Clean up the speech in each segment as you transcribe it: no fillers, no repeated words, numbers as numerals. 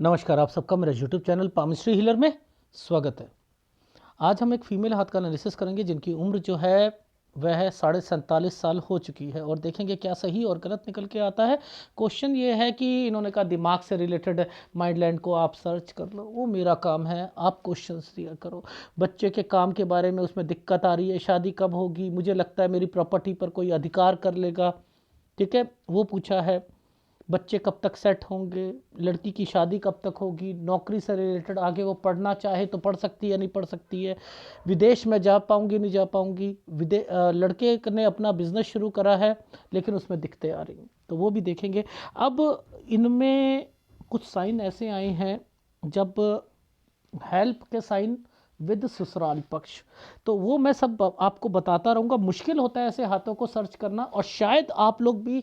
नमस्कार, आप सबका मेरा यूट्यूब चैनल पामिस्ट्री हीलर में स्वागत है। आज हम एक फीमेल हाथ का एनालिसिस करेंगे जिनकी उम्र जो है वह है 47.5 साल हो चुकी है और देखेंगे क्या सही और गलत निकल के आता है। क्वेश्चन ये है कि इन्होंने कहा दिमाग से रिलेटेड माइंडलैंड को आप सर्च कर लो, वो मेरा काम है, आप क्वेश्चंस दिया करो। बच्चे के काम के बारे में उसमें दिक्कत आ रही है, शादी कब होगी, मुझे लगता है मेरी प्रॉपर्टी पर कोई अधिकार कर लेगा, ठीक है, वो पूछा है। बच्चे कब तक सेट होंगे, लड़की की शादी कब तक होगी, नौकरी से रिलेटेड आगे वो पढ़ना चाहे तो पढ़ सकती है नहीं पढ़ सकती है, विदेश में जा पाऊंगी नहीं जा पाऊंगी, लड़के ने अपना बिजनेस शुरू करा है लेकिन उसमें दिक्कतें आ रही हैं, तो वो भी देखेंगे। अब इनमें कुछ साइन ऐसे आए हैं जब हेल्प के साइन विद ससुराल पक्ष, तो वो मैं सब आपको बताता रहूँगा। मुश्किल होता है ऐसे हाथों को सर्च करना और शायद आप लोग भी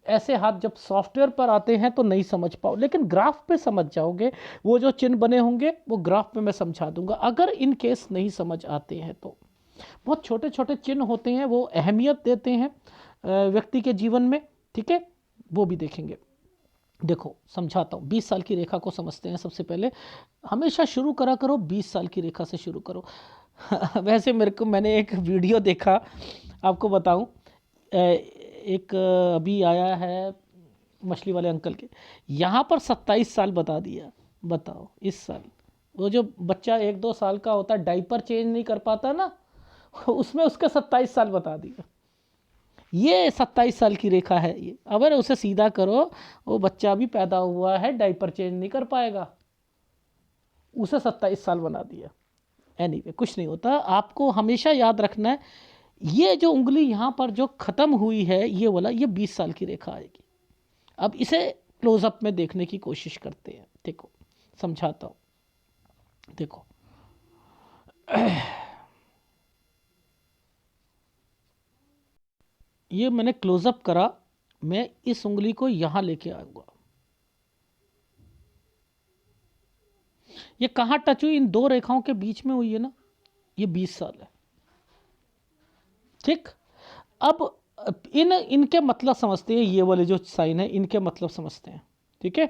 ऐसे हाथ जब सॉफ्टवेयर पर आते हैं तो नहीं समझ पाओ, लेकिन ग्राफ पे समझ जाओगे। वो जो चिन्ह बने होंगे वो ग्राफ पे मैं समझा दूंगा अगर इन केस नहीं समझ आते हैं तो। बहुत छोटे छोटे चिन्ह होते हैं, वो अहमियत देते हैं व्यक्ति के जीवन में, ठीक है, वो भी देखेंगे। देखो समझाता हूँ, 20 साल की रेखा को समझते हैं। सबसे पहले हमेशा शुरू करा करो 20 साल की रेखा से शुरू करो। वैसे मैंने एक वीडियो देखा, आपको बताऊं, एक अभी आया है मछली वाले अंकल के, यहाँ पर 27 साल बता दिया। बताओ इस साल वो जो बच्चा 1-2 साल का होता है डाइपर चेंज नहीं कर पाता ना, उसमें उसके 27 साल बता दिया। ये 27 साल की रेखा है ये, अगर उसे सीधा करो वो बच्चा भी पैदा हुआ है डाइपर चेंज नहीं कर पाएगा, उसे 27 साल बना दिया। एनीवे कुछ नहीं होता, आपको हमेशा याद रखना है ये जो उंगली यहाँ पर जो खत्म हुई है ये वाला, ये 20 साल की रेखा आएगी। अब इसे क्लोजअप में देखने की कोशिश करते हैं। देखो समझाता हूँ, देखो ये मैंने क्लोजअप करा, मैं इस उंगली को यहां लेके आऊंगा। ये कहां टच हुई, इन दो रेखाओं के बीच में हुई है ना, ये 20 साल है, ठीक। अब इनके मतलब समझते हैं, ये वाले जो साइन है इनके मतलब समझते हैं, ठीक है।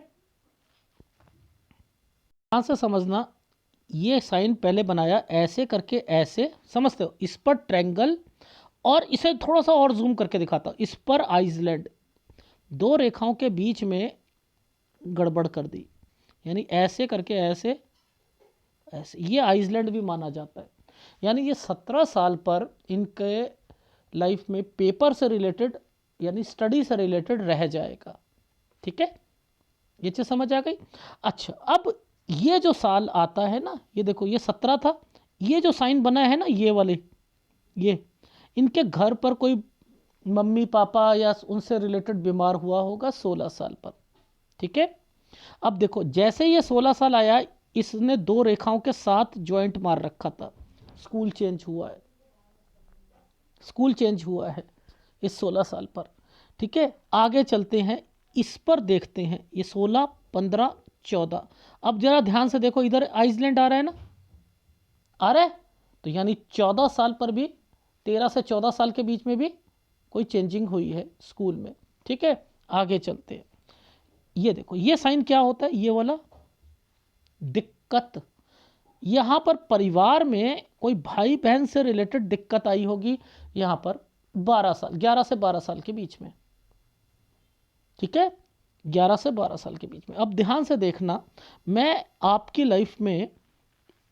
यहां से समझना, ये साइन पहले बनाया ऐसे करके, ऐसे समझते हो, इस पर ट्रायंगल, और इसे थोड़ा सा और जूम करके दिखाता हूं, इस पर आइसलैंड, दो रेखाओं के बीच में गड़बड़ कर दी, यानी ऐसे करके ऐसे ऐसे, ये आइसलैंड भी माना जाता है। यानी ये 17 साल पर इनके लाइफ में पेपर से रिलेटेड यानी स्टडी से रिलेटेड रह जाएगा, ठीक है। ये चीज़ समझ आ गई। अच्छा, अब ये जो साल आता है ना, ये देखो ये 17 था, ये जो साइन बना है ना ये वाले, ये इनके घर पर कोई मम्मी पापा या उनसे रिलेटेड बीमार हुआ होगा 16 साल पर, ठीक है। अब देखो जैसे ये 16 साल आया, इसने दो रेखाओं के साथ ज्वाइंट मार रखा था, स्कूल चेंज हुआ है, स्कूल चेंज हुआ है इस 16 साल पर, ठीक है। आगे चलते हैं, इस पर देखते हैं, ये 16, 15, 14। अब जरा ध्यान से देखो, इधर आइसलैंड आ रहा है ना, आ रहा है, तो यानी 14 साल पर भी, 13 से 14 साल के बीच में भी कोई चेंजिंग हुई है स्कूल में, ठीक है। आगे चलते हैं, ये देखो ये साइन क्या होता है, ये वाला दिक्कत, यहाँ पर परिवार में कोई भाई बहन से रिलेटेड दिक्कत आई होगी, यहाँ पर 12 साल, 11 से 12 साल के बीच में, ठीक है, 11 से 12 साल के बीच में। अब ध्यान से देखना, मैं आपकी लाइफ में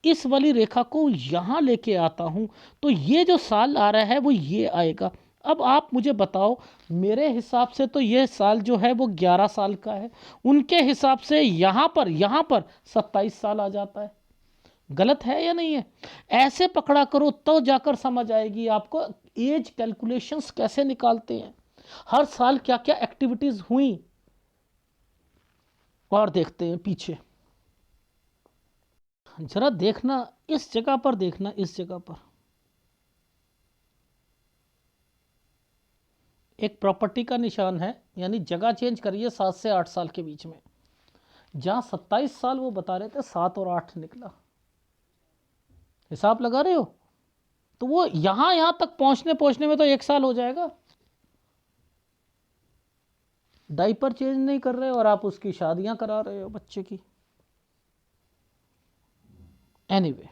इस वाली रेखा को यहाँ लेके आता हूँ, तो ये जो साल आ रहा है वो ये आएगा। अब आप मुझे बताओ, मेरे हिसाब से तो ये साल जो है वो 11 साल का है, उनके हिसाब से यहाँ पर 27 साल आ जाता है। गलत है या नहीं है? ऐसे पकड़ा करो तो जाकर समझ आएगी आपको एज कैलकुलेशंस कैसे निकालते हैं, हर साल क्या क्या एक्टिविटीज हुई। और देखते हैं पीछे, जरा देखना इस जगह पर, देखना इस जगह पर एक प्रॉपर्टी का निशान है, यानी जगह चेंज करिए 7 से 8 साल के बीच में। जहां 27 साल वो बता रहे थे, 7 और 8 निकला, हिसाब लगा रहे हो, तो वो यहां तक पहुंचने पहुंचने में तो 1 साल हो जाएगा। डायपर चेंज नहीं कर रहे और आप उसकी शादियां करा रहे हो बच्चे की। एनीवे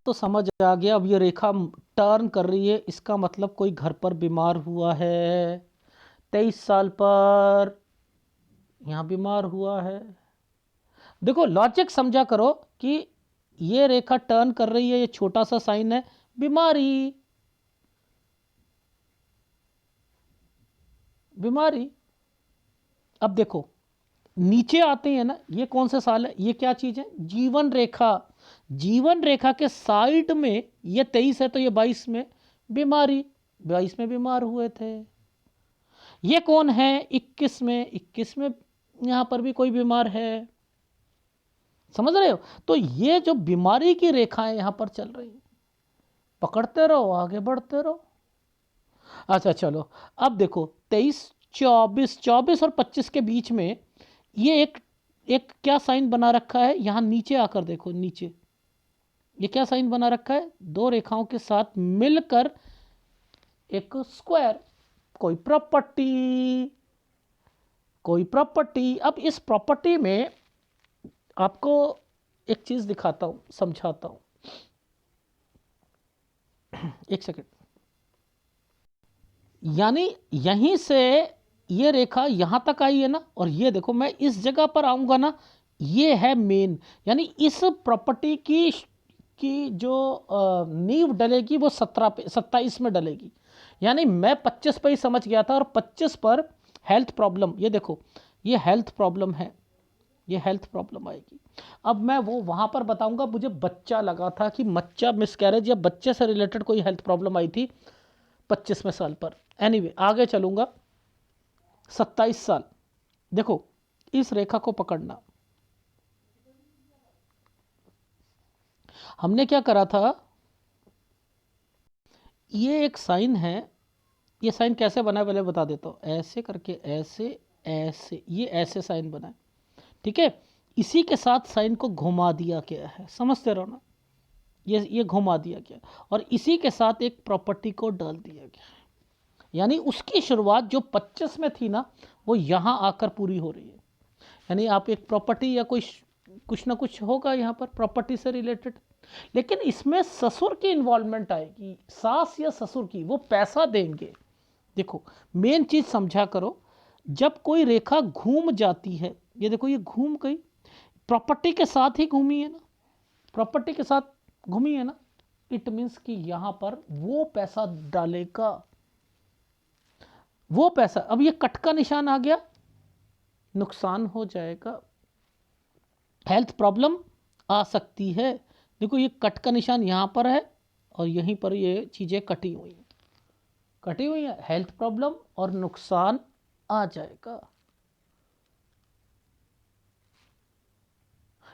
तो समझ आ गया। अब ये रेखा टर्न कर रही है, इसका मतलब कोई घर पर बीमार हुआ है 23 साल पर, यहां बीमार हुआ है। देखो लॉजिक समझा करो कि ये रेखा टर्न कर रही है, ये छोटा सा साइन है बीमारी, बीमारी। अब देखो नीचे आते हैं ना, ये कौन सा साल है, ये क्या चीज है, जीवन रेखा। जीवन रेखा के साइड में ये 23 है तो ये 22 में बीमारी, 22 में बीमार हुए थे। ये कौन है, 21 में, 21 में यहां पर भी कोई बीमार है। समझ रहे हो? तो ये जो बीमारी की रेखाएं यहां पर चल रही, पकड़ते रहो आगे बढ़ते रहो। अच्छा चलो अब देखो 23, 24, 24 और 25 के बीच में ये एक एक क्या साइन बना रखा है, यहां नीचे आकर देखो, नीचे ये क्या साइन बना रखा है, दो रेखाओं के साथ मिलकर एक स्क्वायर। कोई प्रॉपर्टी, कोई प्रॉपर्टी। अब इस प्रॉपर्टी में आपको एक चीज दिखाता हूं, समझाता हूं। एक सेकंड। यानी यहीं से ये रेखा यहां तक आई है ना, और ये देखो मैं इस जगह पर आऊंगा ना, ये है मेन। यानी इस प्रॉपर्टी की जो नींव डलेगी वो 17 पे, 27 में डलेगी। यानी मैं 25 पे ही समझ गया था, और 25 पर हेल्थ प्रॉब्लम, ये देखो ये हेल्थ प्रॉब्लम है, ये हेल्थ प्रॉब्लम आएगी। अब मैं वो वहां पर बताऊंगा। मुझे बच्चा लगा था कि बच्चा मिसकैरेज या बच्चे से रिलेटेड कोई हेल्थ प्रॉब्लम आई थी 25वें साल पर। एनीवे आगे चलूंगा। 27 साल, देखो इस रेखा को पकड़ना। हमने क्या करा था, ये एक साइन है, ये साइन कैसे बना है पहले बता देता हूं। ऐसे करके, ऐसे ऐसे, ये ऐसे साइन बना है, ठीक है। इसी के साथ साइन को घुमा दिया गया है, समझते रहो ना, ये घुमा दिया गया, और इसी के साथ एक प्रॉपर्टी को डाल दिया गया। यानी उसकी शुरुआत जो 25 में थी ना, वो यहां आकर पूरी हो रही है। यानी आप एक प्रॉपर्टी या कोई कुछ ना कुछ होगा यहां पर प्रॉपर्टी से रिलेटेड, लेकिन इसमें ससुर की इन्वॉल्वमेंट आएगी, सास या ससुर की, वो पैसा देंगे। देखो मेन चीज समझा करो, जब कोई रेखा घूम जाती है, ये देखो ये घूम गई, प्रॉपर्टी के साथ ही घूमी है ना, प्रॉपर्टी के साथ घूमी है ना, इट मीन्स कि यहां पर वो पैसा डालेगा, वो पैसा। अब ये कट का निशान आ गया, नुकसान हो जाएगा, हेल्थ प्रॉब्लम आ सकती है। देखो ये कट का निशान यहां पर है, और यहीं पर ये चीजें कटी हुई हैं, कटी हुई है, हेल्थ प्रॉब्लम और नुकसान आ जाएगा।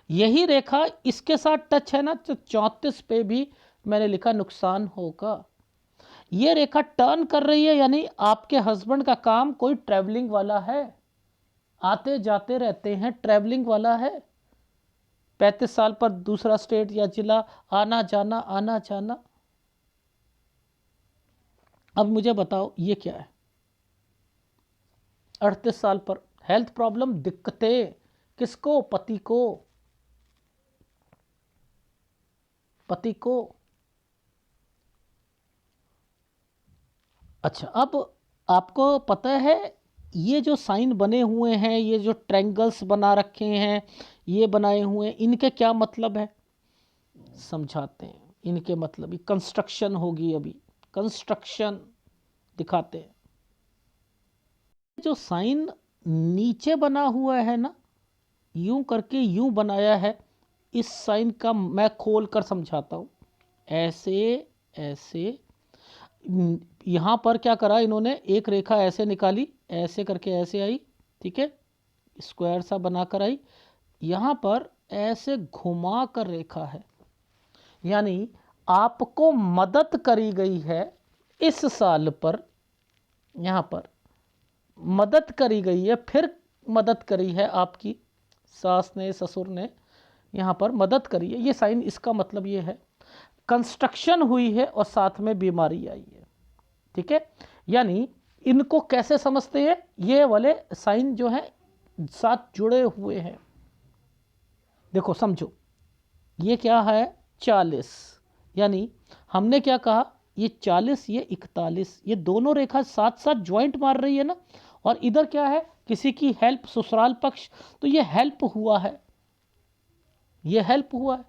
यही रेखा इसके साथ टच है ना, तो 34 पे भी मैंने लिखा नुकसान होगा। ये रेखा टर्न कर रही है, यानी आपके हस्बैंड का काम कोई ट्रैवलिंग वाला है, आते जाते रहते हैं, ट्रैवलिंग वाला है। 35 साल पर दूसरा स्टेट या जिला, आना जाना आना जाना। अब मुझे बताओ ये क्या है, 38 साल पर हेल्थ प्रॉब्लम, दिक्कतें, किसको, पति को, पति को। अच्छा अब आपको पता है ये जो साइन बने हुए हैं, ये जो ट्रायंगल्स बना रखे हैं, ये बनाए हुए हैं, इनके क्या मतलब है समझाते हैं। इनके मतलब कंस्ट्रक्शन होगी, अभी कंस्ट्रक्शन दिखाते हैं। जो साइन नीचे बना हुआ है ना, यूं करके यूं बनाया है, इस साइन का मैं खोल कर समझाता हूं। ऐसे ऐसे, यहां पर क्या करा इन्होंने, एक रेखा ऐसे निकाली, ऐसे करके ऐसे आई, ठीक है, स्क्वायर सा बनाकर आई, यहां पर ऐसे घुमा कर रेखा है। यानी आपको मदद करी गई है इस साल पर, यहां पर मदद करी गई है, फिर मदद करी है आपकी सास ने, ससुर ने, यहां पर मदद करी है। ये साइन, इसका मतलब ये है कंस्ट्रक्शन हुई है और साथ में बीमारी आई है, ठीक है। यानी इनको कैसे समझते हैं, ये वाले साइन जो है साथ जुड़े हुए हैं। देखो समझो, ये क्या है 40, यानी हमने क्या कहा, ये 40 ये 41, ये दोनों रेखा साथ साथ ज्वाइंट मार रही है ना। और इधर क्या है, किसी की हेल्प, ससुराल पक्ष, तो ये हेल्प हुआ है, ये हेल्प हुआ है।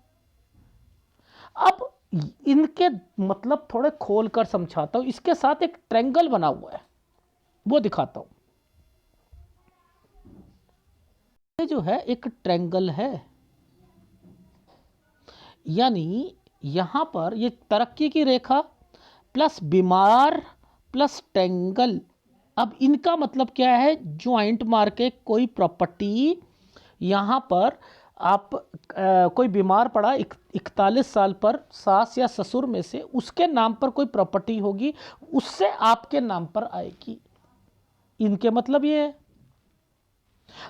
अब इनके मतलब थोड़े खोल कर समझाता हूं। इसके साथ एक ट्रायंगल बना हुआ है, वो दिखाता हूं। ये जो है एक ट्रायंगल है, यानी यहां पर ये तरक्की की रेखा प्लस बीमार प्लस ट्रायंगल। अब इनका मतलब क्या है, ज्वाइंट मार के कोई प्रॉपर्टी यहां पर आप कोई बीमार पड़ा 41 साल पर, सास या ससुर में से उसके नाम पर कोई प्रॉपर्टी होगी, उससे आपके नाम पर आएगी। इनके मतलब ये है।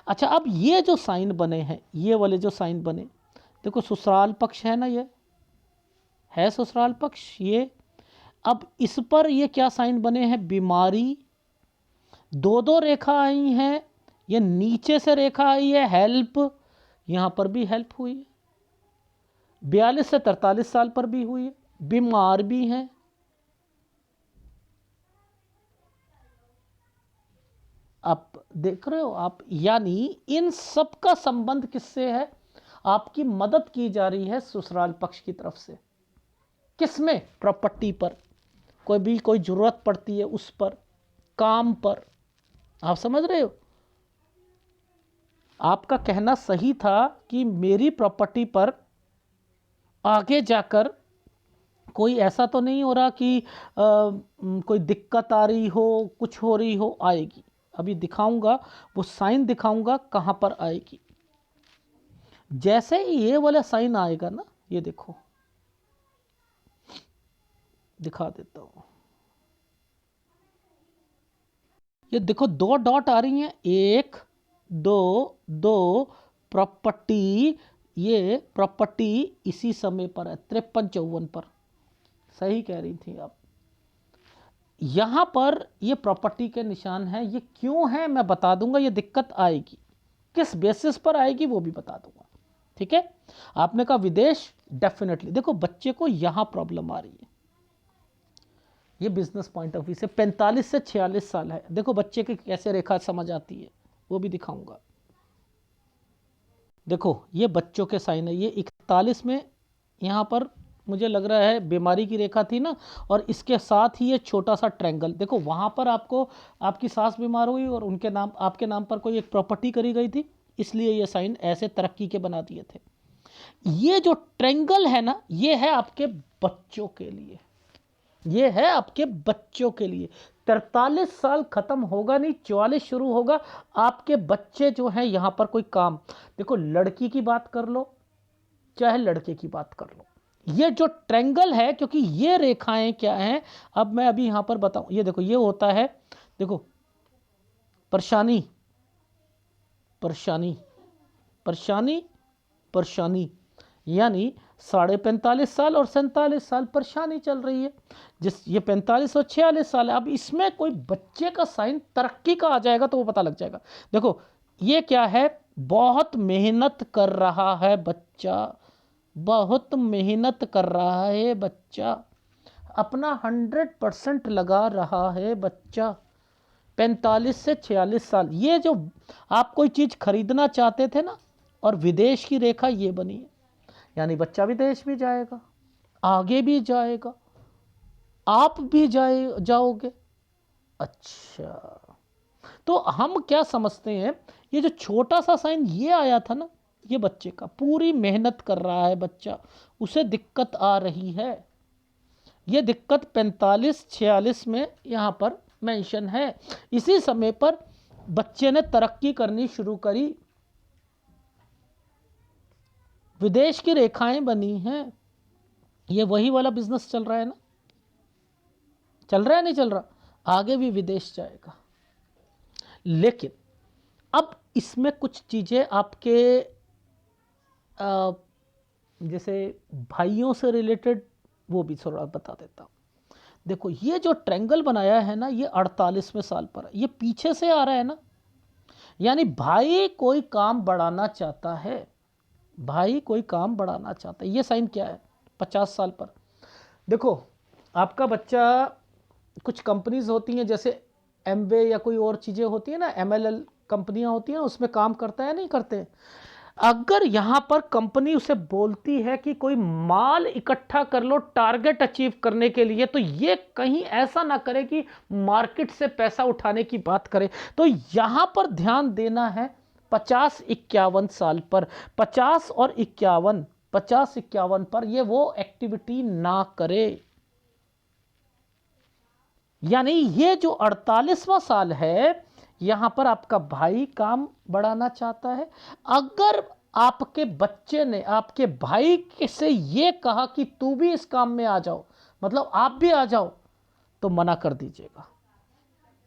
अच्छा, अब ये जो साइन बने हैं, ये वाले जो साइन बने, देखो ससुराल पक्ष है ना, ये है ससुराल पक्ष ये। अब इस पर ये क्या साइन बने हैं, बीमारी। दो दो रेखा आई हैं, ये नीचे से रेखा आई है हेल्प, यहां पर भी हेल्प हुई है। 42 से 43 साल पर भी हुई है, बीमार भी हैं। आप देख रहे हो आप, यानी इन सब का संबंध किससे है, आपकी मदद की जा रही है ससुराल पक्ष की तरफ से। किसमें, प्रॉपर्टी पर, कोई भी कोई जरूरत पड़ती है उस पर, काम पर। आप समझ रहे हो, आपका कहना सही था कि मेरी प्रॉपर्टी पर आगे जाकर कोई ऐसा तो नहीं हो रहा कि कोई दिक्कत आ रही हो, कुछ हो रही हो, आएगी। अभी दिखाऊंगा, वो साइन दिखाऊंगा कहां पर आएगी। जैसे ही ये वाला साइन आएगा ना, ये देखो दिखा देता हूं, ये देखो दो डॉट आ रही हैं, 1 2 2, प्रॉपर्टी। ये प्रॉपर्टी इसी समय पर है, 53-54 पर। सही कह रही थी आप। यहां पर ये प्रॉपर्टी के निशान है, ये क्यों है मैं बता दूंगा, ये दिक्कत आएगी किस बेसिस पर आएगी वो भी बता दूंगा। ठीक है, आपने कहा विदेश, डेफिनेटली। देखो बच्चे को यहां प्रॉब्लम आ रही है, ये बिजनेस पॉइंट ऑफ व्यू से 45 से 46 साल है। देखो बच्चे की कैसे रेखा समझ आती है, वो भी दिखाऊंगा। देखो ये बच्चों के साइन है, ये 41 में यहां पर मुझे लग रहा है बीमारी की रेखा थी ना, और इसके साथ ही ये छोटा सा ट्रायंगल। देखो वहां पर आपको आपकी सास बीमार हुई और उनके नाम, आपके नाम पर कोई एक प्रॉपर्टी करी गई थी, इसलिए ये साइन ऐसे तरक्की के बना दिए थे। ये जो ट्रायंगल है ना, ये है आपके बच्चों के लिए, ये है आपके बच्चों के लिए। 43 साल खत्म होगा नहीं, 44 शुरू होगा। आपके बच्चे जो हैं यहां पर कोई काम, देखो लड़की की बात कर लो चाहे लड़के की बात कर लो, ये जो ट्रायंगल है, क्योंकि ये रेखाएं क्या हैं, अब मैं अभी यहां पर बताऊं। ये देखो ये होता है, देखो परेशानी परेशानी परेशानी परेशानी, यानी 45.5 साल और 47 साल परेशानी चल रही है। जिस ये 45 और 46 साल है। अब इसमें कोई बच्चे का साइन तरक्की का आ जाएगा तो वो पता लग जाएगा। देखो ये क्या है, बहुत मेहनत कर रहा है बच्चा, बहुत मेहनत कर रहा है बच्चा, अपना 100% लगा रहा है बच्चा। 45 से 46 साल, ये जो आप कोई चीज खरीदना चाहते थे ना, और विदेश की रेखा ये बनी है, यानी बच्चा विदेश भी जाएगा, आगे भी जाएगा, आप भी जाओगे। अच्छा, तो हम क्या समझते हैं, ये जो छोटा सा साइन ये आया था ना, ये बच्चे का, पूरी मेहनत कर रहा है बच्चा, उसे दिक्कत आ रही है। ये दिक्कत 45-46 में यहां पर मेंशन है। इसी समय पर बच्चे ने तरक्की करनी शुरू करी, विदेश की रेखाएं बनी हैं। ये वही वाला बिजनेस चल रहा है ना, चल रहा है नहीं चल रहा, आगे भी विदेश जाएगा। लेकिन अब इसमें कुछ चीजें आपके जैसे भाइयों से रिलेटेड, वो भी थोड़ा बता देता हूं। देखो ये जो ट्रायंगल बनाया है ना, ये 48वें साल पर है, ये पीछे से आ रहा है ना, यानी भाई कोई काम बढ़ाना चाहता है, भाई कोई काम बढ़ाना चाहता है। ये साइन क्या है? 50 साल पर। देखो आपका बच्चा, कुछ कंपनीज होती हैं जैसे एमवे या कोई और चीज़ें होती है ना, एमएलएल कंपनियां होती हैं, उसमें काम करता है नहीं करते। अगर यहां पर कंपनी उसे बोलती है कि कोई माल इकट्ठा कर लो टारगेट अचीव करने के लिए, तो ये कहीं ऐसा ना करे कि मार्केट से पैसा उठाने की बात करे। तो यहां पर ध्यान देना है 50-51 साल पर, 50 और 51, 50-51 पर ये वो एक्टिविटी ना करे। यानी ये जो 48वां साल है, यहां पर आपका भाई काम बढ़ाना चाहता है। अगर आपके बच्चे ने आपके भाई से ये कहा कि तू भी इस काम में आ जाओ, मतलब आप भी आ जाओ, तो मना कर दीजिएगा।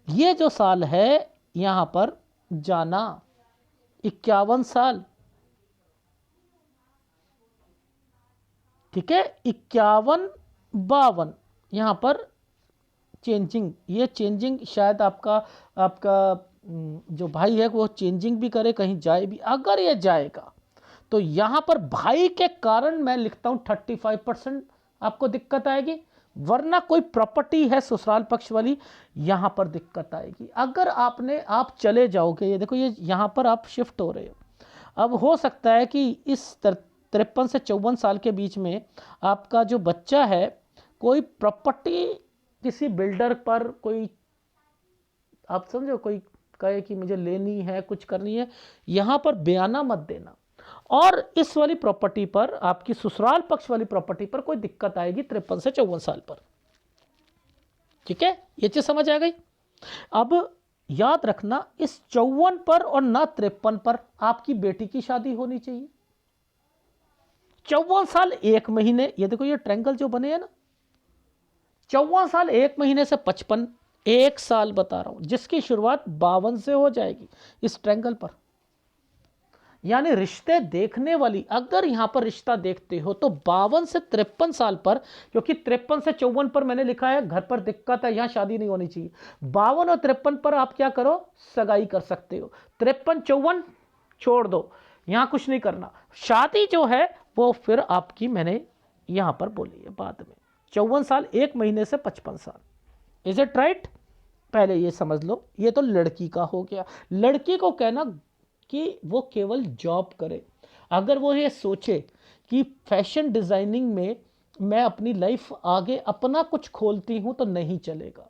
ये जो साल है यहां पर जाना 51 साल, ठीक है, 51, 52 यहां पर चेंजिंग, ये चेंजिंग शायद आपका आपका जो भाई है वो चेंजिंग भी करे, कहीं जाए भी। अगर ये जाएगा तो यहां पर भाई के कारण मैं लिखता हूं 35% आपको दिक्कत आएगी, वरना कोई प्रॉपर्टी है ससुराल पक्ष वाली, यहां पर दिक्कत आएगी। अगर आप चले जाओगे, ये देखो ये यहां पर आप शिफ्ट हो रहे हो, अब हो सकता है कि इस 53 से 54 साल के बीच में आपका जो बच्चा है कोई प्रॉपर्टी किसी बिल्डर पर, कोई आप समझो कोई कहे कि मुझे लेनी है, कुछ करनी है, यहां पर बयाना मत देना। और इस वाली प्रॉपर्टी पर, आपकी ससुराल पक्ष वाली प्रॉपर्टी पर कोई दिक्कत आएगी 53 से 54 साल पर। ठीक है, ये चीज समझ आ गई। अब याद रखना इस 54 पर और ना 53 पर आपकी बेटी की शादी होनी चाहिए। 54 साल 1 महीने, ये देखो ये ट्रायंगल जो बने हैं ना, 54 साल 1 महीने से 55, 1 साल बता रहा हूं, जिसकी शुरुआत 52 से हो जाएगी इस ट्रायंगल पर। यानी रिश्ते देखने वाली, अगर यहां पर रिश्ता देखते हो तो 52 से 53 साल पर, क्योंकि 53 से 54 पर मैंने लिखा है घर पर दिक्कत है, यहां शादी नहीं होनी चाहिए। 52 और 53 पर आप क्या करो, सगाई कर सकते हो। 53 54 छोड़ दो, यहां कुछ नहीं करना। शादी जो है वो फिर आपकी मैंने यहां पर बोली है बाद में, 54 साल 1 महीने से 55 साल। Is it right? पहले ये समझ लो, ये तो लड़की का हो गया। लड़की को कहना कि वो केवल जॉब करे। अगर वो ये सोचे कि फैशन डिजाइनिंग में मैं अपनी लाइफ आगे अपना कुछ खोलती हूं, तो नहीं चलेगा।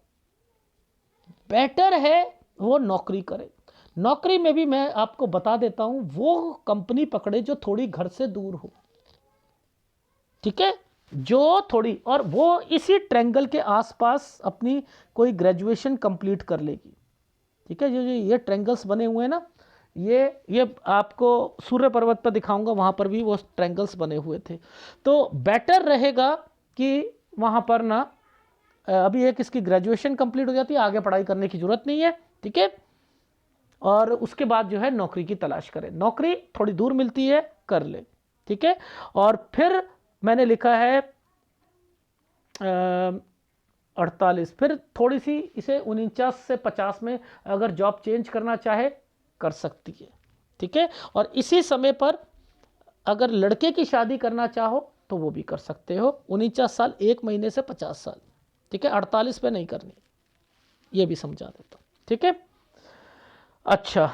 बेटर है वो नौकरी करे। नौकरी में भी मैं आपको बता देता हूं, वो कंपनी पकड़े जो थोड़ी घर से दूर हो, ठीक है, जो थोड़ी, और वो इसी ट्रायंगल के आसपास अपनी कोई ग्रेजुएशन कंप्लीट कर लेगी। ठीक है, जो ये ट्रायंगल्स बने हुए हैं ना, ये आपको सूर्य पर्वत पर दिखाऊंगा, वहां पर भी वो ट्रायंगल्स बने हुए थे। तो बेटर रहेगा कि वहां पर ना, अभी एक इसकी ग्रेजुएशन कंप्लीट हो जाती है, आगे पढ़ाई करने की जरूरत नहीं है, ठीक है, और उसके बाद जो है नौकरी की तलाश करें। नौकरी थोड़ी दूर मिलती है, कर ले, ठीक है। और फिर मैंने लिखा है 48, फिर थोड़ी सी इसे 49 से 50 में अगर जॉब चेंज करना चाहे कर सकती है, ठीक है। और इसी समय पर अगर लड़के की शादी करना चाहो तो वो भी कर सकते हो, 49 साल 1 महीने से 50 साल, ठीक है, 48 पे नहीं करनी, ये भी समझा देता हूं, ठीक है। अच्छा,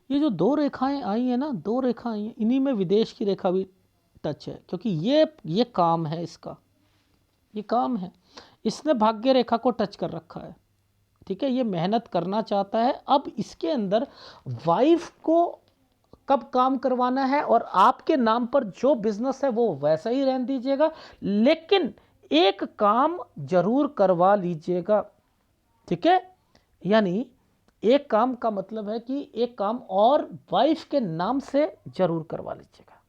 ये जो 2 रेखाएं आई है ना, 2 रेखा आई हैं, इन्हीं में विदेश की रेखा भी टच है, क्योंकि ये काम है इसका, ये काम है, इसने भाग्य रेखा को टच कर रखा है, ठीक है। ये मेहनत करना चाहता है। अब इसके अंदर वाइफ को कब काम करवाना है, और आपके नाम पर जो बिजनेस है वो वैसा ही रहने दीजिएगा, लेकिन एक काम जरूर करवा लीजिएगा, ठीक है। यानी एक काम का मतलब है कि एक काम और वाइफ के नाम से जरूर करवा लीजिएगा,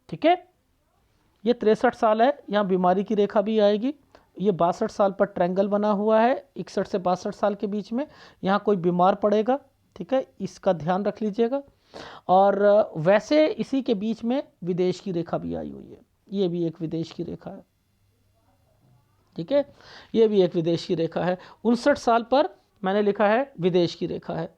ठीक है। ये 63 साल है, यहां बीमारी की रेखा भी आएगी। ये 62 साल पर ट्रायंगल बना हुआ है, 61 से 62 साल के बीच में, यहाँ कोई बीमार पड़ेगा, ठीक है, इसका ध्यान रख लीजिएगा। और वैसे इसी के बीच में विदेश की रेखा भी आई हुई है, ये भी एक विदेश की रेखा है, ठीक है, ये भी एक विदेश की रेखा है। 59 साल पर मैंने लिखा है विदेश की रेखा है।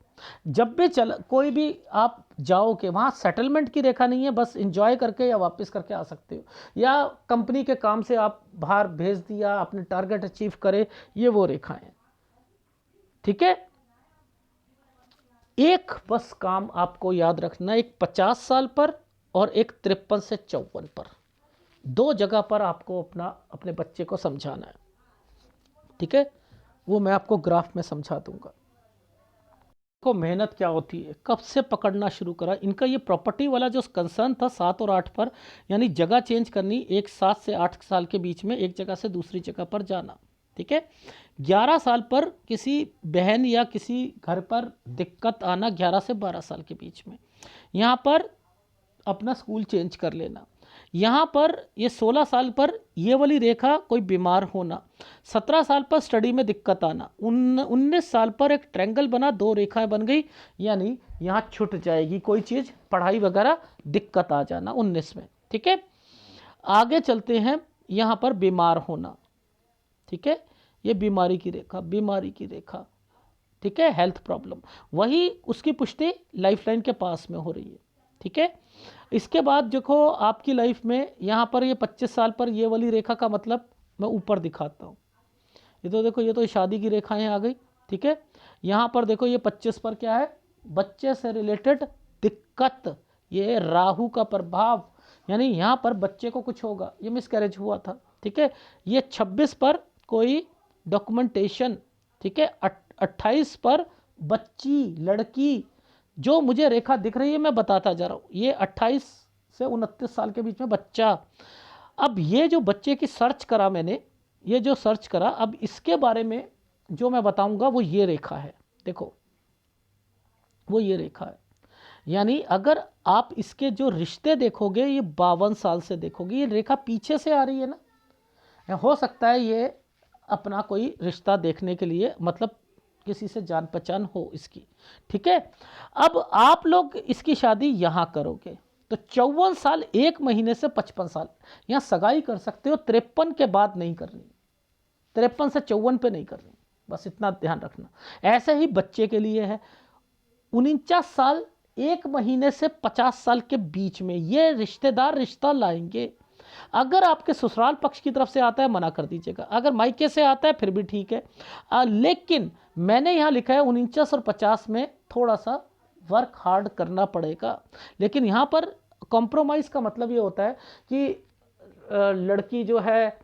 जब भी कोई भी आप जाओगे वहाँ सेटलमेंट की रेखा नहीं है, बस इंजॉय करके या वापस करके आ सकते हो, या कंपनी के काम से आप बाहर भेज दिया, अपने टारगेट अचीव करे, ये वो रेखाएं हैं, ठीक है। एक बस काम आपको याद रखना, एक 50 साल पर और एक 53 से 54 पर, दो जगह पर आपको अपने बच्चे को समझाना है, ठीक है। वो मैं आपको ग्राफ में समझा दूंगा। को मेहनत क्या होती है, कब से पकड़ना शुरू करा इनका, ये प्रॉपर्टी वाला जो कंसर्न था 7 और 8 पर, यानी जगह चेंज करनी, एक 7 से 8 साल के बीच में एक जगह से दूसरी जगह पर जाना, ठीक है। 11 साल पर किसी बहन या किसी घर पर दिक्कत आना, 11 से 12 साल के बीच में, यहाँ पर अपना स्कूल चेंज कर लेना। यहाँ पर ये 16 साल पर ये वाली रेखा कोई बीमार होना, 17 साल पर स्टडी में दिक्कत आना, 19 साल पर एक ट्रायंगल बना, दो रेखाएं बन गई, यानी यहाँ छूट जाएगी कोई चीज़, पढ़ाई वगैरह दिक्कत आ जाना 19 में, ठीक है। आगे चलते हैं, यहाँ पर बीमार होना, ठीक है, ये बीमारी की रेखा, बीमारी की रेखा, ठीक है, हेल्थ प्रॉब्लम, वही उसकी पुष्टि लाइफलाइन के पास में हो रही है, ठीक है। इसके बाद देखो आपकी लाइफ में यहाँ पर ये 25 साल पर ये वाली रेखा का मतलब मैं ऊपर दिखाता हूँ, ये तो देखो, ये तो शादी की रेखाएं आ गई, ठीक है। यहाँ पर देखो ये 25 पर क्या है, बच्चे से रिलेटेड दिक्कत, ये राहु का प्रभाव, यानी यहाँ पर बच्चे को कुछ होगा, ये मिसकैरेज हुआ था, ठीक है। ये 26 पर कोई डॉक्यूमेंटेशन, ठीक है। 28 पर बच्ची, लड़की, जो मुझे रेखा दिख रही है मैं बताता जा रहा हूँ, ये 28 से 29 साल के बीच में बच्चा। अब ये जो बच्चे की सर्च करा मैंने, ये जो सर्च करा, अब इसके बारे में जो मैं बताऊंगा वो ये रेखा है, देखो वो ये रेखा है, यानी अगर आप इसके जो रिश्ते देखोगे, ये 52 साल से देखोगे, ये रेखा पीछे से आ रही है ना, हो सकता है ये अपना कोई रिश्ता देखने के लिए, मतलब किसी से जान पहचान हो इसकी, ठीक है। अब आप लोग इसकी शादी यहाँ करोगे तो 54 साल 1 महीने से 55 साल यहाँ सगाई कर सकते हो, 53 के बाद नहीं करनी, 53 से 54 पे नहीं करनी, बस इतना ध्यान रखना। ऐसे ही बच्चे के लिए है, 49 साल 1 महीने से 50 साल के बीच में ये रिश्तेदार रिश्ता लाएंगे। अगर आपके ससुराल पक्ष की तरफ से आता है मना कर दीजिएगा, अगर मायके से आता है फिर भी ठीक है, लेकिन मैंने यहाँ लिखा है 49 और 50 में थोड़ा सा वर्क हार्ड करना पड़ेगा। लेकिन यहाँ पर कॉम्प्रोमाइज़ का मतलब ये होता है कि लड़की जो है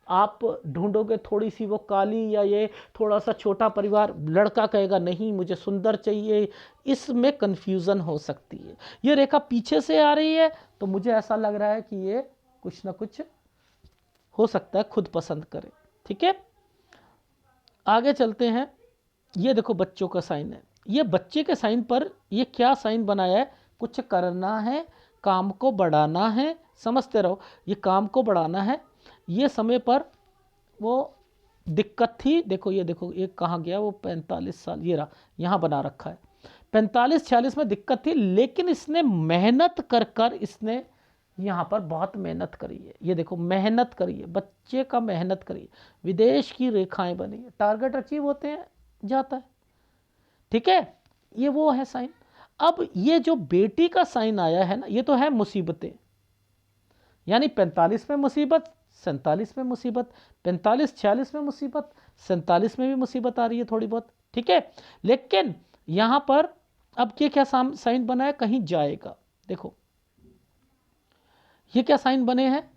आप ढूंढोगे थोड़ी सी वो काली, या ये थोड़ा सा छोटा परिवार, लड़का कहेगा नहीं मुझे सुंदर चाहिए, इसमें कन्फ्यूज़न हो सकती है। ये रेखा पीछे से आ रही है तो मुझे ऐसा लग रहा है कि ये कुछ ना कुछ हो सकता है खुद पसंद करे, ठीक है। आगे चलते हैं, ये देखो बच्चों का साइन है, ये बच्चे के साइन पर ये क्या साइन बनाया है, कुछ करना है, काम को बढ़ाना है, समझते रहो, ये काम को बढ़ाना है। ये समय पर वो दिक्कत थी, देखो ये देखो ये कहाँ गया वो 45 साल, ये रहा यहाँ बना रखा है, 45-46 में दिक्कत थी, लेकिन इसने मेहनत कर कर इसने यहाँ पर बहुत मेहनत करी है, ये देखो मेहनत करी है, बच्चे का मेहनत करी है, विदेश की रेखाएं बनी है, टारगेट अचीव होते हैं जाता है, ठीक है। ये वो है साइन। अब ये जो बेटी का साइन आया है ना, ये तो है मुसीबतें, यानी 45 में मुसीबत, 47 में मुसीबत, 45-46 में मुसीबत, 47 में भी मुसीबत आ रही है थोड़ी बहुत, ठीक है। लेकिन यहाँ पर अब ये क्या साइन बना है, कहीं जाएगा, देखो ये क्या साइन बने हैं,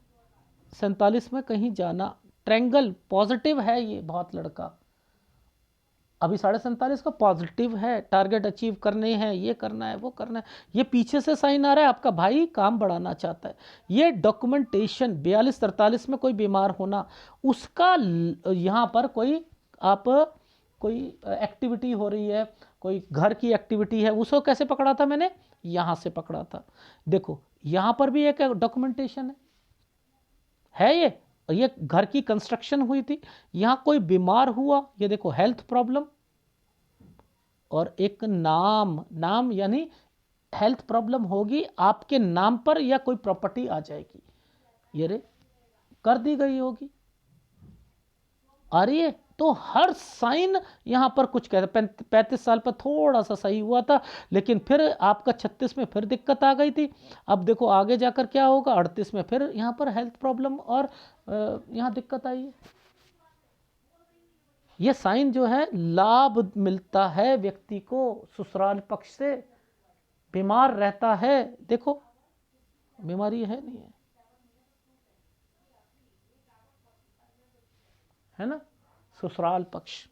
47 में कहीं जाना, ट्रायंगल पॉजिटिव है, ये बहुत लड़का अभी 47.5 का पॉजिटिव है, टारगेट अचीव करने हैं, ये करना है वो करना है। ये पीछे से साइन आ रहा है, आपका भाई काम बढ़ाना चाहता है। ये डॉक्यूमेंटेशन 42-43 में कोई बीमार होना, उसका यहाँ पर कोई आप कोई एक्टिविटी हो रही है, कोई घर की एक्टिविटी है, उसको कैसे पकड़ा था मैंने, यहाँ से पकड़ा था। देखो यहाँ पर भी एक डॉक्यूमेंटेशन है ये घर की कंस्ट्रक्शन हुई थी, यहाँ कोई बीमार हुआ, ये देखो हेल्थ प्रॉब्लम, और एक नाम यानी हेल्थ प्रॉब्लम होगी, आपके नाम पर या कोई प्रॉपर्टी आ जाएगी, ये रे कर दी गई होगी। आ रही है? तो हर साइन यहां पर कुछ कहता है। 35 साल पर थोड़ा सा सही हुआ था, लेकिन फिर आपका 36 में फिर दिक्कत आ गई थी। अब देखो आगे जाकर क्या होगा, 38 में फिर यहां पर हेल्थ प्रॉब्लम और यहां दिक्कत आई है। ये साइन जो है, लाभ मिलता है व्यक्ति को ससुराल पक्ष से, बीमार रहता है। देखो बीमारी है नहीं है ना, ससुराल पक्ष।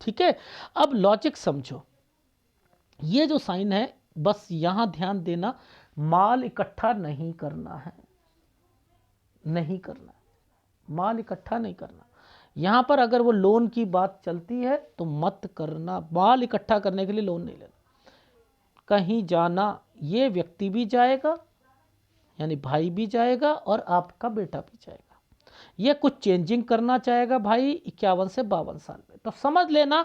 ठीक है, अब लॉजिक समझो। ये जो साइन है, बस यहां ध्यान देना, माल इकट्ठा नहीं करना है, नहीं करना, माल इकट्ठा नहीं करना। यहां पर अगर वो लोन की बात चलती है तो मत करना, माल इकट्ठा करने के लिए लोन नहीं लेना। कहीं जाना, ये व्यक्ति भी जाएगा, यानी भाई भी जाएगा और आपका बेटा भी जाएगा। ये कुछ चेंजिंग करना चाहेगा भाई 51 से 52 साल में, तो समझ लेना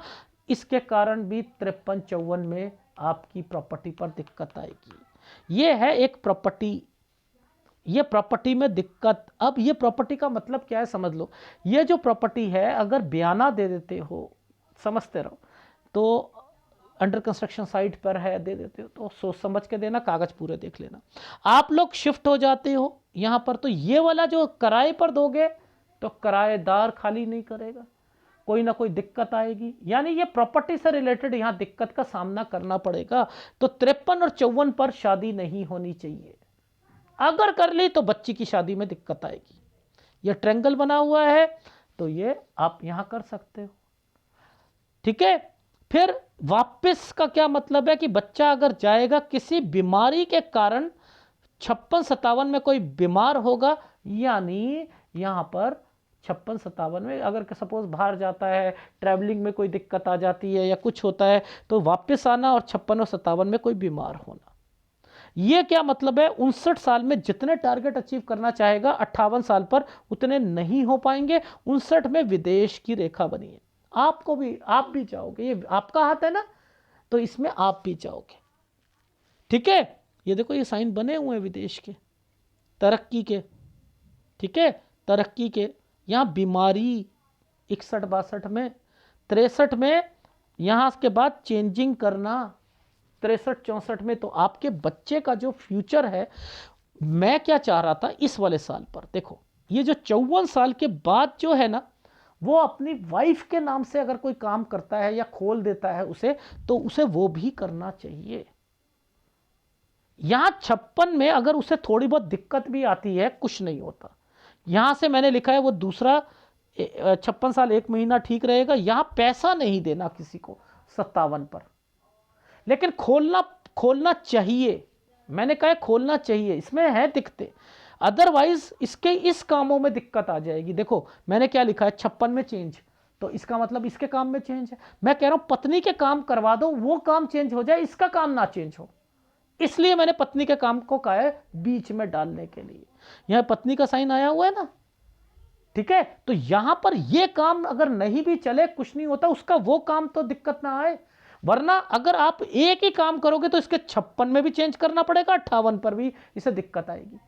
इसके कारण भी 53-54 में आपकी प्रॉपर्टी पर दिक्कत आएगी। ये है एक प्रॉपर्टी, ये प्रॉपर्टी में दिक्कत। अब ये प्रॉपर्टी का मतलब क्या है समझ लो। ये जो प्रॉपर्टी है, अगर बयाना दे देते हो, समझते रहो, तो अंडर कंस्ट्रक्शन साइट पर है, दे देते हो तो सोच समझ के देना, कागज पूरे देख लेना। आप लोग शिफ्ट हो जाते हो यहां पर, तो ये वाला जो किराए पर दोगे तो किराएदार खाली नहीं करेगा, कोई ना कोई दिक्कत आएगी, यानी ये प्रॉपर्टी से रिलेटेड यहां दिक्कत का सामना करना पड़ेगा। तो 53 और 54 पर शादी नहीं होनी चाहिए। अगर कर ली तो बच्ची की शादी में दिक्कत आएगी। ये ट्रायंगल बना हुआ है तो ये आप यहां कर सकते हो। ठीक है, फिर वापस का क्या मतलब है कि बच्चा अगर जाएगा किसी बीमारी के कारण, 56-57 में कोई बीमार होगा, यानी यहां पर 56-57 में अगर सपोज बाहर जाता है, ट्रैवलिंग में कोई दिक्कत आ जाती है या कुछ होता है, तो वापस आना और 56 और 57 में कोई बीमार होना। ये क्या मतलब है, 59 साल में जितने टारगेट अचीव करना चाहेगा 58 साल पर उतने नहीं हो पाएंगे। 59 में विदेश की रेखा बनी है, आपको भी, आप भी जाओगे, ये आपका हाथ है ना, तो इसमें आप भी जाओगे। ठीक है, ये देखो ये साइन बने हुए हैं विदेश के, तरक्की के। ठीक है, तरक्की के। यहां बीमारी 61-62 में, 63 में, यहां के बाद चेंजिंग करना 63-64 में। तो आपके बच्चे का जो फ्यूचर है, मैं क्या चाह रहा था इस वाले साल पर, देखो ये जो 54 साल के बाद जो है ना, वो अपनी वाइफ के नाम से अगर कोई काम करता है या खोल देता है उसे, तो उसे वो भी करना चाहिए। यहां 56 में अगर उसे थोड़ी बहुत दिक्कत भी आती है, कुछ नहीं होता। यहां से मैंने लिखा है वो दूसरा 56 साल 1 महीना ठीक रहेगा। यहां पैसा नहीं देना किसी को 57 पर, लेकिन खोलना खोलना चाहिए। मैंने कहा खोलना चाहिए, इसमें है दिक्कतें, अदरवाइज इसके इस कामों में दिक्कत आ जाएगी। देखो मैंने क्या लिखा है, 56 में चेंज, तो इसका मतलब इसके काम में चेंज है। मैं कह रहा हूं पत्नी के काम करवा दो, वो काम चेंज हो जाए, इसका काम ना चेंज हो, इसलिए मैंने पत्नी के काम को कहा है बीच में डालने के लिए। यहां पत्नी का साइन आया हुआ है ना, ठीक है, तो यहां पर ये काम अगर नहीं भी चले, कुछ नहीं होता, उसका वो काम तो दिक्कत ना आए। वरना अगर आप एक ही काम करोगे तो इसके 56 में भी चेंज करना पड़ेगा, 58 पर भी इसे दिक्कत आएगी,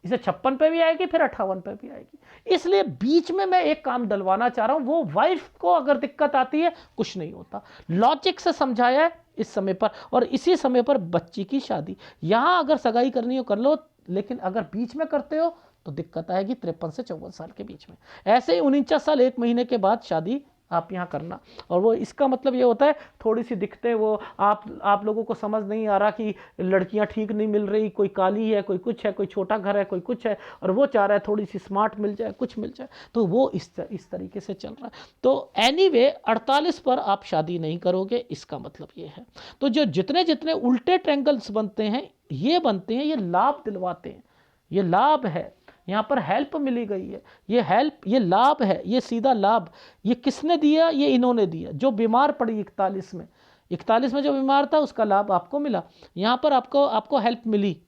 इसे 56 पे भी आएगी, फिर 58 पे भी आएगी। इसलिए बीच में मैं एक काम डलवाना चाह रहा हूं, वो वाइफ को अगर दिक्कत आती है कुछ नहीं होता, लॉजिक से समझाया है इस समय पर। और इसी समय पर बच्ची की शादी, यहां अगर सगाई करनी हो कर लो, लेकिन अगर बीच में करते हो तो दिक्कत आएगी 53 से 54 साल के बीच में। ऐसे ही 49 साल 1 महीने के बाद शादी आप यहाँ करना। और वो इसका मतलब ये होता है थोड़ी सी दिक्कतें, वो आप लोगों को समझ नहीं आ रहा कि लड़कियां ठीक नहीं मिल रही, कोई काली है, कोई कुछ है, कोई छोटा घर है, कोई कुछ है, और वो चाह रहा है थोड़ी सी स्मार्ट मिल जाए, कुछ मिल जाए, तो वो इस तरीके से चल रहा है। तो एनीवे 48 पर आप शादी नहीं करोगे, इसका मतलब ये है। तो जो जितने जितने उल्टे ट्रायंगल्स बनते हैं, ये बनते हैं, ये लाभ दिलवाते हैं, ये लाभ है। यहाँ पर हेल्प मिली गई है, ये हेल्प, ये लाभ है, ये सीधा लाभ। ये किसने दिया, ये इन्होंने दिया, जो बीमार पड़ी 41 में जो बीमार था उसका लाभ आपको मिला। यहाँ पर आपको हेल्प मिली,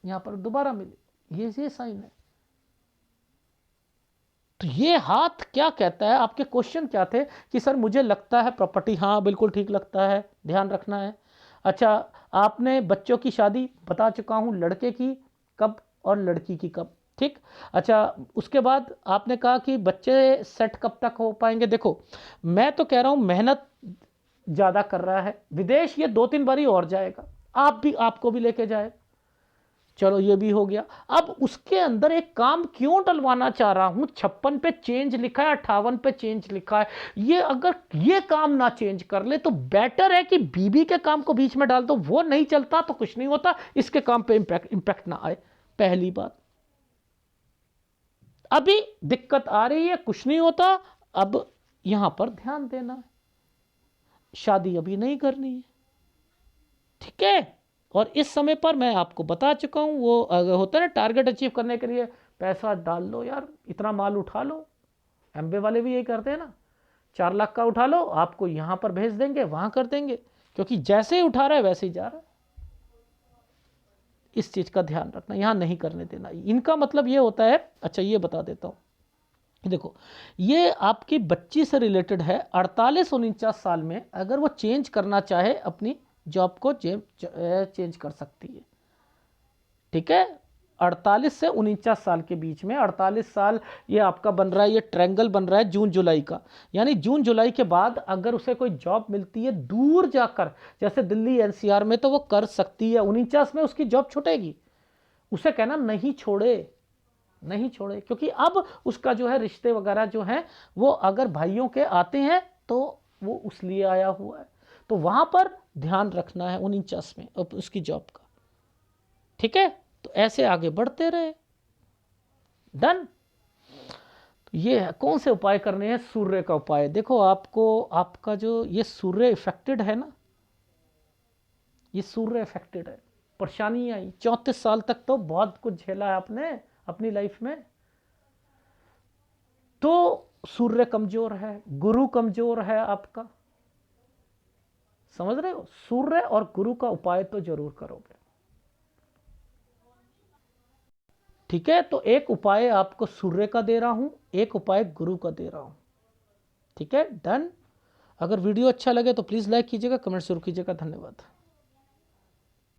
यहाँ पर दोबारा मिली, ये साइन है। तो ये हाथ क्या कहता है? आपके क्वेश्चन क्या थे कि सर मुझे लगता है प्रॉपर्टी, हाँ बिल्कुल ठीक लगता है, ध्यान रखना है। अच्छा, आपने बच्चों की शादी बता चुका हूँ, लड़के की कब और लड़की की कब, ठीक। अच्छा, उसके बाद आपने कहा कि बच्चे सेट कब तक हो पाएंगे। देखो, मैं तो कह रहा हूँ मेहनत ज़्यादा कर रहा है, विदेश ये 2-3 बारी और जाएगा, आपको भी लेके जाए, चलो ये भी हो गया। अब उसके अंदर एक काम क्यों डलवाना चाह रहा हूं, 56 पे चेंज लिखा है, 58 पे चेंज लिखा है, ये अगर ये काम ना चेंज कर ले तो बेटर है कि बीबी के काम को बीच में डाल दो, वो नहीं चलता तो कुछ नहीं होता, इसके काम पे इंपैक्ट ना आए, पहली बात। अभी दिक्कत आ रही है, कुछ नहीं होता, अब यहां पर ध्यान देना है, शादी अभी नहीं करनी है, ठीक है। और इस समय पर मैं आपको बता चुका हूं, वो होता है ना टारगेट अचीव करने के लिए पैसा डाल लो यार, इतना माल उठा लो, एमबे वाले भी यही करते हैं ना, 4 लाख का उठा लो, आपको यहां पर भेज देंगे, वहां कर देंगे, क्योंकि जैसे ही उठा रहा है वैसे ही जा रहा है। इस चीज का ध्यान रखना, यहां नहीं करने देना। इनका मतलब ये होता है, अच्छा ये बता देता हूं, देखो ये आपकी बच्ची से रिलेटेड है, 48-49 साल में अगर वो चेंज करना चाहे अपनी जॉब को चेंज कर सकती है, ठीक है। 48 से 49 साल के बीच में, 48 साल ये आपका बन रहा है, ये ट्रायंगल बन रहा है जून जुलाई का, यानी जून जुलाई के बाद अगर उसे कोई जॉब मिलती है दूर जाकर, जैसे दिल्ली एनसीआर में, तो वो कर सकती है। 49 में उसकी जॉब छूटेगी, उसे कहना नहीं छोड़े, नहीं छोड़े, क्योंकि अब उसका जो है रिश्ते वगैरह जो है वो अगर भाइयों के आते हैं तो वो उस लिए आया हुआ है, तो वहां पर ध्यान रखना है 49 में उसकी जॉब का, ठीक है। तो ऐसे आगे बढ़ते रहे, डन। तो ये है, कौन से उपाय करने हैं, सूर्य का उपाय। देखो आपको, आपका जो ये सूर्य इफेक्टेड है ना, ये सूर्य इफेक्टेड है, परेशानी आई 34 साल तक, तो बहुत कुछ झेला है आपने अपनी लाइफ में, तो सूर्य कमजोर है, गुरु कमजोर है आपका, समझ रहे हो, सूर्य और गुरु का उपाय तो जरूर करोगे, ठीक है। तो एक उपाय आपको सूर्य का दे रहा हूं, एक उपाय गुरु का दे रहा हूं, ठीक है, डन। अगर वीडियो अच्छा लगे तो प्लीज़ लाइक कीजिएगा, कमेंट जरूर कीजिएगा, धन्यवाद।